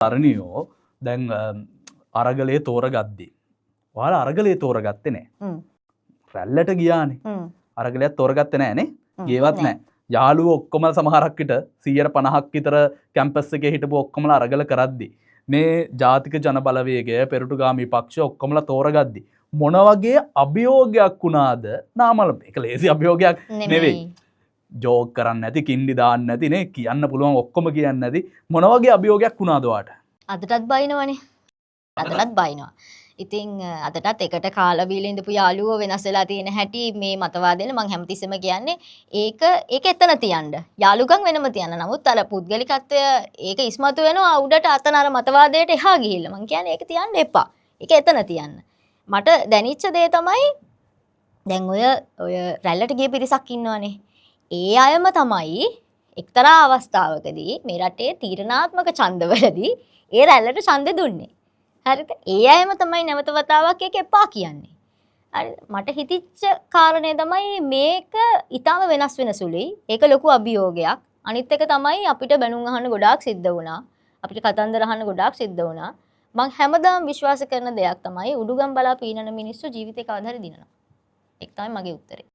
තරණියෝ දැන් අරගලේ තෝරගද්දි. ඔයාලා අරගලේ තෝරගත්තේ නැහැ. රැල්ලට ගියානේ. අරගලයක් තෝරගත්තේ නැහනේ. ගේවත් නැහැ. යාළුවෝ ඔක්කොම සමහරක් විට 150ක් විතර කැම්පස් එකේ හිටපු ඔක්කොමලා අරගල කරද්දි මේ ජාතික ජන බලවේගය පෙරටුගාමී පක්ෂ ඔක්කොමලා තෝරගද්දි මොන වගේ අභියෝගයක් වුණාද? නාමල් ඒක ලේසි අභියෝගයක් නෙවෙයි. ජෝක් කරන්න නැති, කින්ඩි දාන්න නැති නේ, කියන්න පුළුවන් ඔක්කොම කියන්නේ නැති මොන වගේ අභියෝගයක් වුණාද ඔයාට? අදටත් බයිනවනේ. අදටත් බයිනවා. ඉතින් අදටත් එකට කාලා බීලා ඉඳපු යාළුවෝ වෙනස් වෙලා තියෙන හැටි මේ මතවාදෙල මම හැමතිස්සෙම කියන්නේ ඒක එතන තියන්න. යාළුකම් වෙනම තියන්න. නමුත් අර පුද්ගලිකත්වය ඒක ඉස්මතු වෙනවා උඩට අතන අර මතවාදයට එහා ගිහිල්ලා. මම කියන්නේ ඒක තියන්න එපා. ඒක එතන තියන්න. මට දැනෙච්ච දේ තමයි දැන් ඔය රැල්ලට ගිය පිරිසක් ඉන්නවනේ. ඒ අයම තමයි එක්තරා අවස්ථාවකදී මේ රටේ තීරණාත්මක ඡන්දවලදී ඒ රැල්ලට ඡන්දෙ දුන්නේ. හරිද? ඒ අයම තමයි නැවත වතාවක් ඒක එපා කියන්නේ. හරිද? මට හිතිච්ච කාරණේ තමයි මේක ඊටම වෙනස් වෙන සුළුයි. ඒක ලොකු අභියෝගයක්. අනිත් එක තමයි අපිට බැනුම් අහන්න ගොඩාක් සිද්ධ වුණා. අපිට කතන්දර අහන්න ගොඩාක් සිද්ධ වුණා. මම හැමදාම විශ්වාස කරන දෙයක් තමයි උඩුගම් බලා පීනන මිනිස්සු ජීවිතේ කවදා හරි දිනනවා. ඒක තමයි මගේ උත්තරේ.